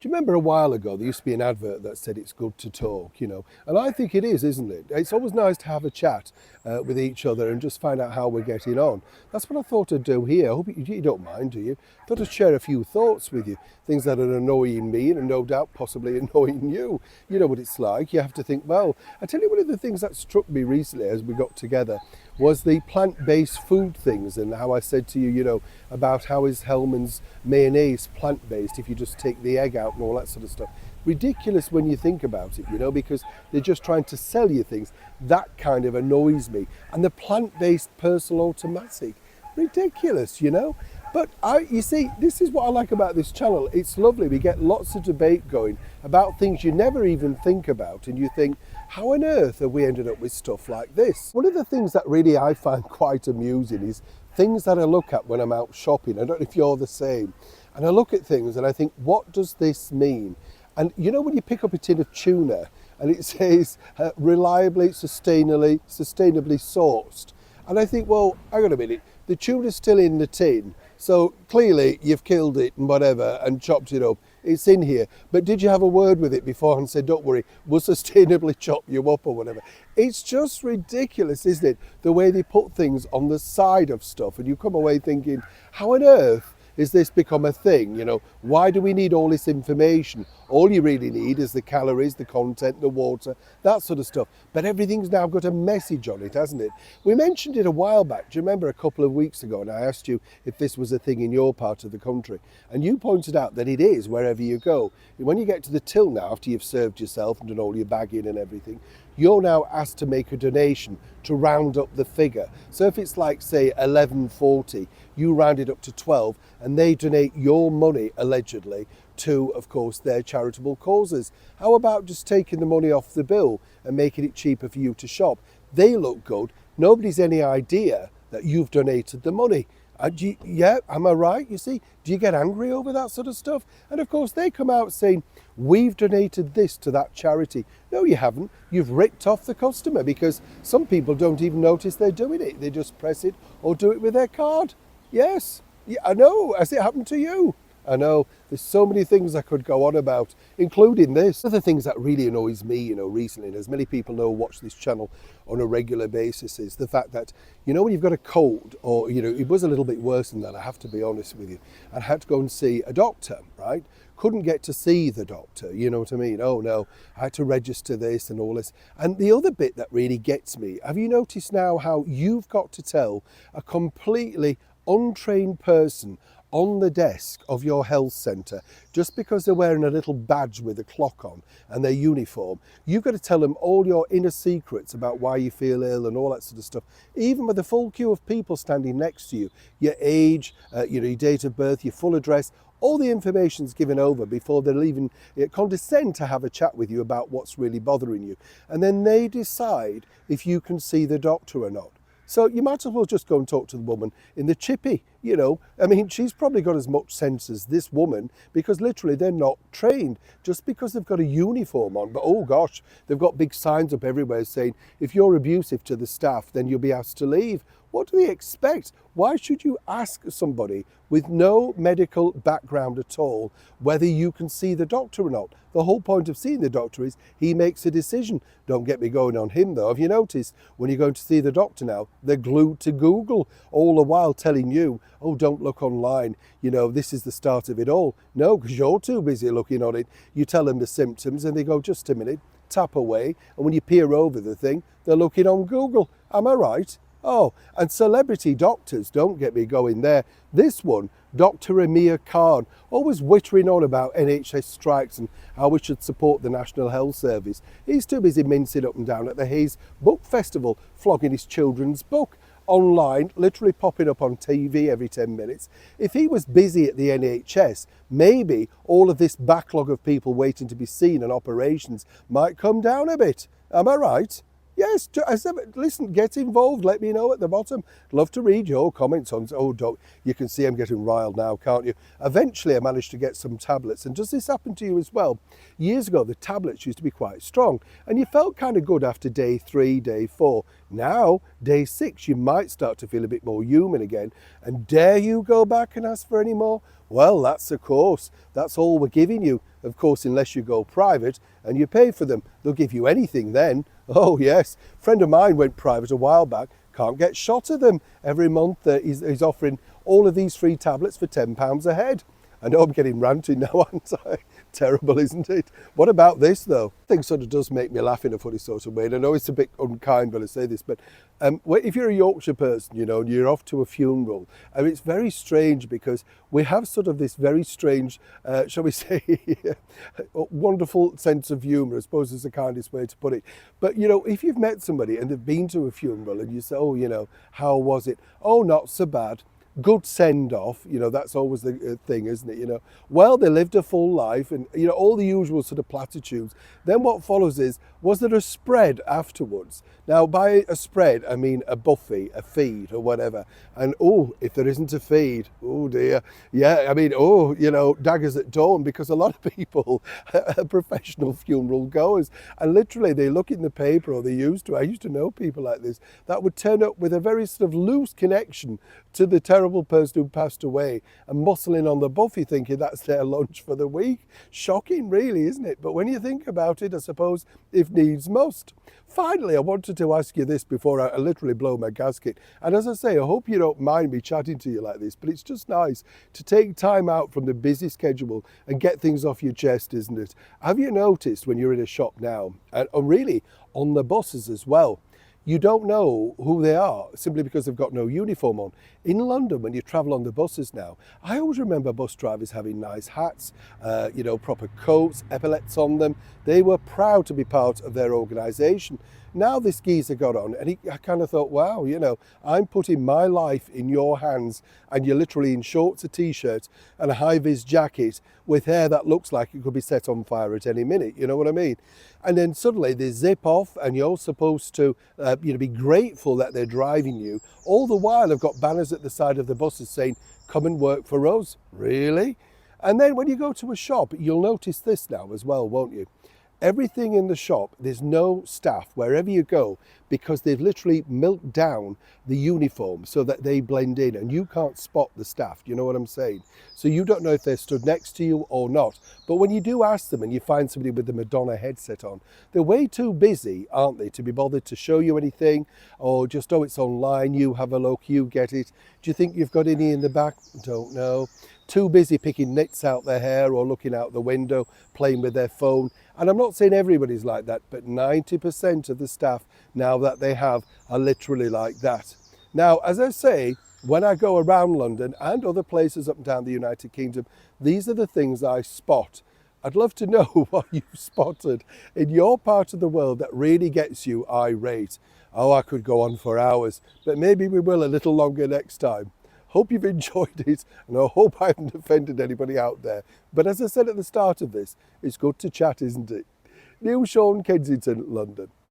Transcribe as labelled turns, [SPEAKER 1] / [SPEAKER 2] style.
[SPEAKER 1] Do you remember a while ago there used to be an advert that said it's good to talk, And I think it is, isn't it? It's always nice to have a chat with each other and just find out how we're getting on. That's what I thought I'd do here. I hope you don't mind, do you? I thought I'd share a few thoughts with you, things that are annoying me and no doubt possibly annoying you. You know what it's like. You have to think, well, I tell you, one of the things that struck me recently as we got together was the plant-based food things, and how I said to you, about how is Hellman's mayonnaise plant-based if you just take the egg out and all that sort of stuff. Ridiculous when you think about it, because they're just trying to sell you things. That kind of annoys me. And the plant-based personal automatic, ridiculous. But you see, this is what I like about this channel. It's lovely. We get lots of debate going about things you never even think about, and you think, how on earth have we ended up with stuff like this? One of the things that really I find quite amusing is things that I look at when I'm out shopping. I don't know if you're the same. And I look at things and I think, what does this mean? And when you pick up a tin of tuna and it says reliably, sustainably sourced. And I think, well, hang on a minute, the tuna's still in the tin. So clearly you've killed it and whatever and chopped it up. It's in here. But did you have a word with it before and said, don't worry, we'll sustainably chop you up or whatever? It's just ridiculous, isn't it? The way they put things on the side of stuff. And you come away thinking, how on earth is this become a thing? Why do we need all this information? All you really need is the calories, the content, the water, that sort of stuff. But everything's now got a message on it, hasn't it? We mentioned it a while back. Do you remember a couple of weeks ago? And I asked you if this was a thing in your part of the country. And you pointed out that it is wherever you go. When you get to the till now, after you've served yourself and done all your bagging and everything, you're now asked to make a donation to round up the figure. So if it's like, say, 11.40, you round it up to 12, and they donate your money, allegedly, to, of course, their charitable causes. How about just taking the money off the bill and making it cheaper for you to shop? They look good. Nobody's any idea that you've donated the money. Am I right? You see, do you get angry over that sort of stuff? And of course, they come out saying, we've donated this to that charity. No, you haven't. You've ripped off the customer, because some people don't even notice they're doing it. They just press it or do it with their card. Yes, yeah, I know. Has it happened to you? I know. There's so many things I could go on about, including this. One of the things that really annoys me, recently, and as many people know watch this channel on a regular basis, is the fact that, when you've got a cold, or, it was a little bit worse than that, I have to be honest with you. I had to go and see a doctor, right? Couldn't get to see the doctor, you know what I mean? Oh no, I had to register this and all this. And the other bit that really gets me, have you noticed now how you've got to tell a completely untrained person on the desk of your health centre, just because they're wearing a little badge with a clock on and their uniform, you've got to tell them all your inner secrets about why you feel ill and all that sort of stuff, even with a full queue of people standing next to you, your age, your date of birth, your full address. All the information's given over before they'll even condescend to have a chat with you about what's really bothering you. And then they decide if you can see the doctor or not. So you might as well just go and talk to the woman in the chippy, I mean, she's probably got as much sense as this woman, because literally they're not trained. Just because they've got a uniform on, but oh gosh, they've got big signs up everywhere saying, if you're abusive to the staff, then you'll be asked to leave. What do they expect? Why should you ask somebody with no medical background at all whether you can see the doctor or not? The whole point of seeing the doctor is he makes a decision. Don't get me going on him though. Have you noticed when you're going to see the doctor now, they're glued to Google all the while telling you, oh, don't look online. This is the start of it all. No, because you're too busy looking on it. You tell them the symptoms and they go, just a minute, tap away. And when you peer over the thing, they're looking on Google. Am I right? Oh, and celebrity doctors, don't get me going there. This one, Dr. Amir Khan, always wittering on about NHS strikes and how we should support the National Health Service. He's too busy mincing up and down at the Hayes Book Festival, flogging his children's book online, literally popping up on TV every 10 minutes. If he was busy at the NHS, maybe all of this backlog of people waiting to be seen and operations might come down a bit. Am I right? Yes, listen, get involved. Let me know at the bottom. Love to read your comments on, oh, don't, you can see I'm getting riled now, can't you? Eventually, I managed to get some tablets. And does this happen to you as well? Years ago, the tablets used to be quite strong and you felt kind of good after day 3, day 4. Now, day 6, you might start to feel a bit more human again. And dare you go back and ask for any more? Well, that's of course, that's all we're giving you. Of course, unless you go private and you pay for them, they'll give you anything then. Oh yes, a friend of mine went private a while back, can't get shot of them. Every month he's offering all of these free tablets for £10 a head. I know I'm getting ranting now, aren't I? Terrible, isn't it? What about this though? I think sort of does make me laugh in a funny sort of way. And I know it's a bit unkind when I say this, but if you're a Yorkshire person, you know, and you're off to a funeral, it's very strange because we have sort of this very strange, shall we say, wonderful sense of humour, I suppose is the kindest way to put it. But, you know, if you've met somebody and they've been to a funeral and you say, oh, you know, how was it? Oh, not so bad. Good send off, you know, that's always the thing, isn't it? You know, well, they lived a full life and, you know, all the usual sort of platitudes. Then what follows is, was there a spread afterwards? Now, by a spread, I mean a buffet, a feed or whatever. And oh, if there isn't a feed, oh dear. Yeah, I mean, oh, you know, daggers at dawn, because a lot of people are professional funeral goers. And literally they look in the paper, or they used to. I used to know people like this that would turn up with a very sort of loose connection to the terrible person who passed away and muscling on the buffet thinking that's their lunch for the week. Shocking really, isn't it? But when you think about it, I suppose, if needs must. Finally, I wanted to ask you this before I literally blow my gasket. And as I say, I hope you don't mind me chatting to you like this, but it's just nice to take time out from the busy schedule and get things off your chest, isn't it? Have you noticed when you're in a shop now, and really on the buses as well, you don't know who they are simply because they've got no uniform on. In London, when you travel on the buses now, I always remember bus drivers having nice hats, you know, proper coats, epaulets on them. They were proud to be part of their organisation. Now this geezer got on and I kind of thought, wow, you know, I'm putting my life in your hands and you're literally in shorts, a t-shirt and a high-vis jacket with hair that looks like it could be set on fire at any minute, you know what I mean? And then suddenly they zip off and you're supposed to you know, be grateful that they're driving you. All the while I've got banners at the side of the buses saying, come and work for us. Really? And then when you go to a shop, you'll notice this now as well, won't you? Everything in the shop, there's no staff wherever you go because they've literally milked down the uniform so that they blend in and you can't spot the staff. Do you know what I'm saying? So you don't know if they're stood next to you or not. But when you do ask them and you find somebody with the Madonna headset on, they're way too busy, aren't they, to be bothered to show you anything or just, oh, it's online, you have a look, you get it. Do you think you've got any in the back? Don't know. Too busy picking nits out their hair or looking out the window, playing with their phone. And I'm not saying everybody's like that, but 90% of the staff now that they have are literally like that. Now, as I say, when I go around London and other places up and down the United Kingdom, these are the things I spot. I'd love to know what you've spotted in your part of the world that really gets you irate. Oh, I could go on for hours, but maybe we will a little longer next time. Hope you've enjoyed it and I hope I haven't offended anybody out there. But as I said at the start of this, it's good to chat, isn't it? Neil Sean, Kensington, London.